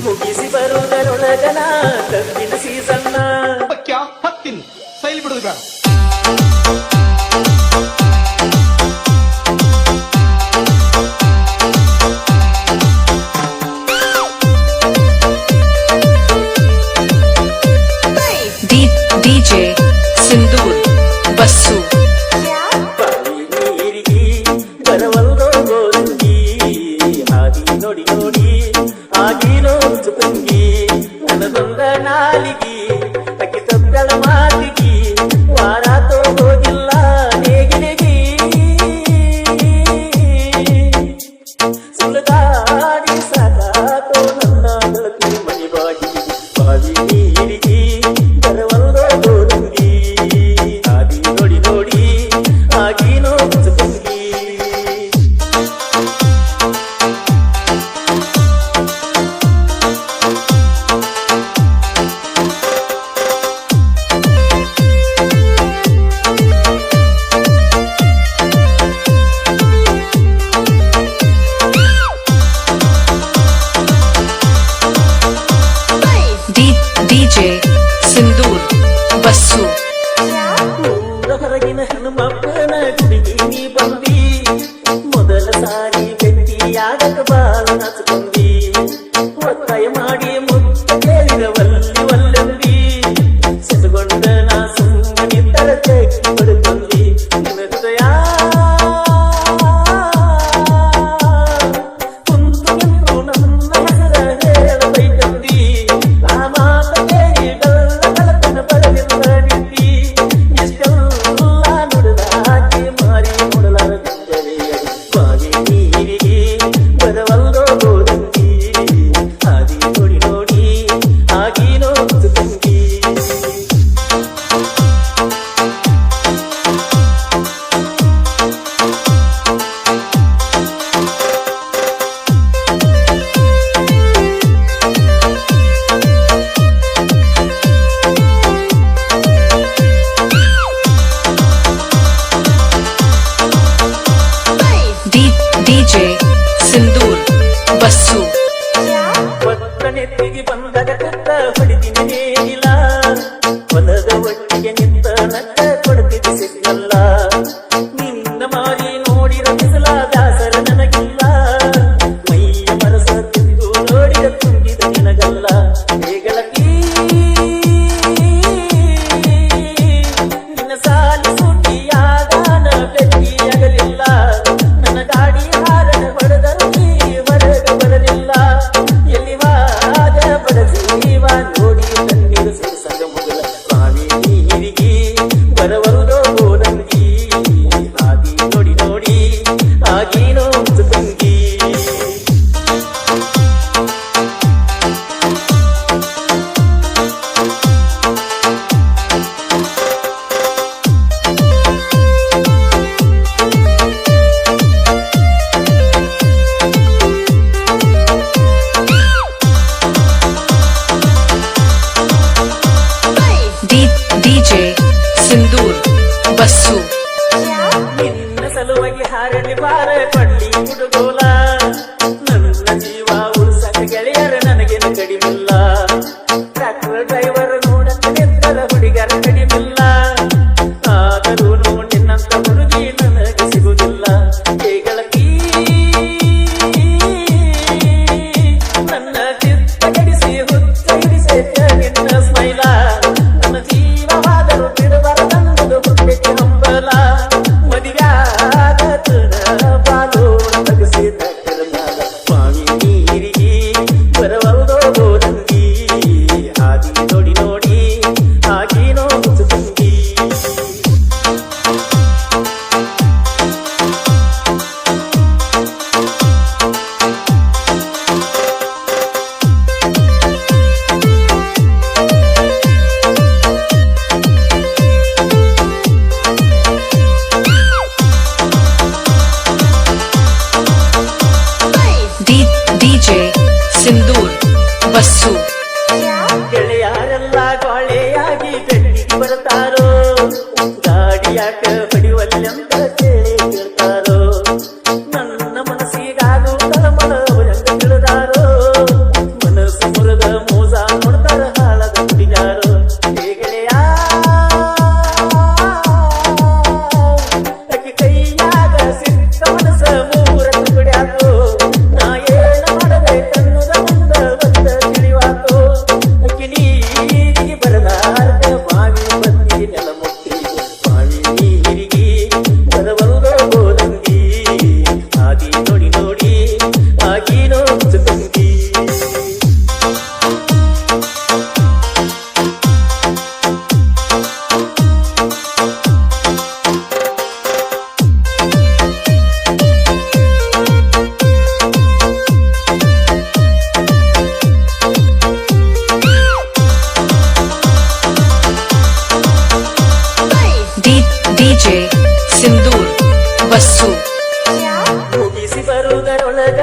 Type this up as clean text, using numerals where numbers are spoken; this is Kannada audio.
ಮುಗಿಸಿ ಬರುವುದರೊಳಗನ ಕಬ್ಬಿನ ಸೀಸನ್ನ ಹತ್ತಿನ ಸೈಲ್ ಬಿಡುದು ಬೇಡ. DJ ಸಿಂಧೂರ್ ಬಸ್ಸು ಬಾವಿ ನೀರಿಗೆ ಬರವಲ್ದೋ ಗೋರಂಗಿ ಹಾದಿ ನೋಡಿ ನೋಡಿ ಆಗಿರೋ ಚುಪಂಗಿ ನನದೊಂದ ನಾಲಿಗಿ ಅಕ್ಕಿ ತಪ್ಪಳ ಮಾತಿಗಿ ವಾರಾತೋ ಹೋಗಿಲ್ಲ ನೇಗಿಲಿಗಿ ಸುಲಗಾಡಿ ಸಾಕಾತೋ ನನ್ನ ಗೆಳತಿ ಮನಿ ಬಾಗಿ ಬಾವಿ ನೀರಿಗೆ ಬರವಲ್ದೋ ಗೋರಂಗಿ ಹಾದಿ ನೋಡಿ ನೋಡಿ ಆಗಿನೋ ಚುಪಂಗಿ DJ ಸಿಂಧೂರ್ ಬಸ್ಸು ಊರ ಹೊರಗಿನ ಹನುಮಪ್ಪನ ಗುಡಿಗೆ ನೀ ಬಂದಿ ಮೊದಲ ಸಾರಿ ಗಟ್ಟಿಯಾಗಕ ಬಾಳ ನಾಚುಕೊಂಡಿ ಒತ್ತಾಯ ಮಾಡಿ ಮುತ್ತ ಕೇಳಿದ ವಲ್ಲಿ ವಲ್ಲಂದಿ ಸೆಸಗೊಂಡ ನಾ ಸುಮ್ಮನಿದ್ದರ ತೆಕ್ಕಿ ಪಡ್ಕೊಂಡಿ ನಿನ್ನ ಹೃದಯ ಕುಂತು ನಿಂತು ನನ್ನ ಹೆಸರ ಹೇಳಬೇಕಂದಿ ಆ ಮಾತ ಕೇಳಿ ಗಲ್ಲ ಕಳತನ ಬರಲಿಲ್ಲ ನಿಂತಿ ಎಷ್ಟೆಲ್ಲ ನುಡಿದಾಕಿ ಮಾರಿ ನೋಡಲಾರದಿದ್ದರೆ ಬಾವಿ ನೀರಿಗೆ ಬರವಲ್ದೋ ಗೋರಂಗಿ ಹಾದಿ ನೋಡಿ ನೋಡಿ ಆಗಿನೋ ತಂಗಿ DJ ಸಿಂಧೂರ್ ಬಸ್ಸು ಒತ್ತನೆತ್ತಿಗೆ ಬಂದಾಗ ಕತ್ತ ಹೊಡಿತೀನಿ ನೇಗಿಲ ಹೊಲದ ಒಟ್ಟಿಗೆ ನಿಂತ ನಕ್ಕ ಕೊಡ್ತಿದ್ದ ಸಿಗ್ನಲ್ಲ ನಿನ್ನ ಮಾರಿ ನೋಡಿದ ಬಿಸಲ ದಾಸರ ನನಗಿಲ್ಲ ಮೈಯ ಮನಸ ತಿಂದು ನೋಡಿದ ತುಂಬಿದ ನಿನಗಲ್ಲ ಹೇಗಳಕಿ ನಿನ್ನ ಸಾಲಿ ಸುಟ್ಟಿಯಾದಾನ ಭೇಟಿಯಾಗಲಿಲ್ಲ ನನ್ನ ಗಾಡಿ ಹಾರನ ಹೊಡೆದರು ನೀ ಹೊರಗ ಬರಲಿಲ್ಲ ಎಲ್ಲಿ ವಾದ ಬಡಜೀವ ನೋಡಿ ತಣ್ಣೀರು ಸಂಗ ಮುಗಲ ಬಾವಿ ನೀರಿಗೆ ಬರವರುದೋ ಗೋರಂಗಿ ಹಾದಿ ನೋಡಿ ನೋಡಿ ಆಗಿನೋ ತಂಗಿ DJ ಸಿಂಧೂರ್ ಬಸ್ಸು ನಿನ್ನ ಸಲುವಾಗಿ ಹಾರಲಿ ಬಾರ ಪಡ್ಲಿ ಹುಡುಗೋಲ ನನ್ನ ಜೀವ ಉಳಿಸಕ ಗೆಳೆಯರ ನನಗೇನು ಕಡಿಮಿಲ್ಲ ಟ್ರ್ಯಾಕ್ಟರ್ ಡ್ರೈವರ್ ನೋಡಕ ನಿಂತರ ಹುಡುಗರ ಕಡಿಮಿಲ್ಲ ಆದರೂ ನಿನ್ನಂತ ಹುಡುಗಿ ನನಗೆ ಸಿಗುವುದಿಲ್ಲ ಹೇಗಳಕಿ ನನ್ನ ಚಿತ್ತ ಕಡಿಸಿ ಹುಚ್ಚ ಹಿಡಿಸೇತ ನಿನ್ನ ಸ್ಮೈಲ ನನ್ನ ಜೀವವಾದರೂ ಬಿಡಬಾರದನ್ನದು ಹುಟ್ಟಿಗೆ ಹಂಬಲ ಮದಿವ್ಯಾದ ಬಾಲೋಣ ತಗಸಿದ ಕರನಾದ ಬಾವಿ ನೀರಿಗೆ ಬರವಲ್ದೋ ಗೋರಂಗಿ ಹಾದಿ ನೋಡಿ ನೋಡಿ ಆಗಿನೋ ತಂಗಿ DJ ಸಿಂಧೂರ್ ಬಸ್ಸು ಗೆಳೆಯರೆಲ್ಲ ಗೋಳೆಯಾಗಿ ಬೆಟ್ಟಿಗೆ ಬರ್ತಾರೋ ಗಾಡಿಯಾಕ ಹೊಡಿವಲ್ಲಂತ ಕೇಳ್ತಾರೋ ನನ್ನ ಮನಸ್ಸಿಗಾಗೂ ತಲಮಳ ತಿಳಿದಾರೋ ಮನಸ್ಸು DJ Sindoor Basu ಮುಗಿಸಿ ಬರುವುದರೊಳಗ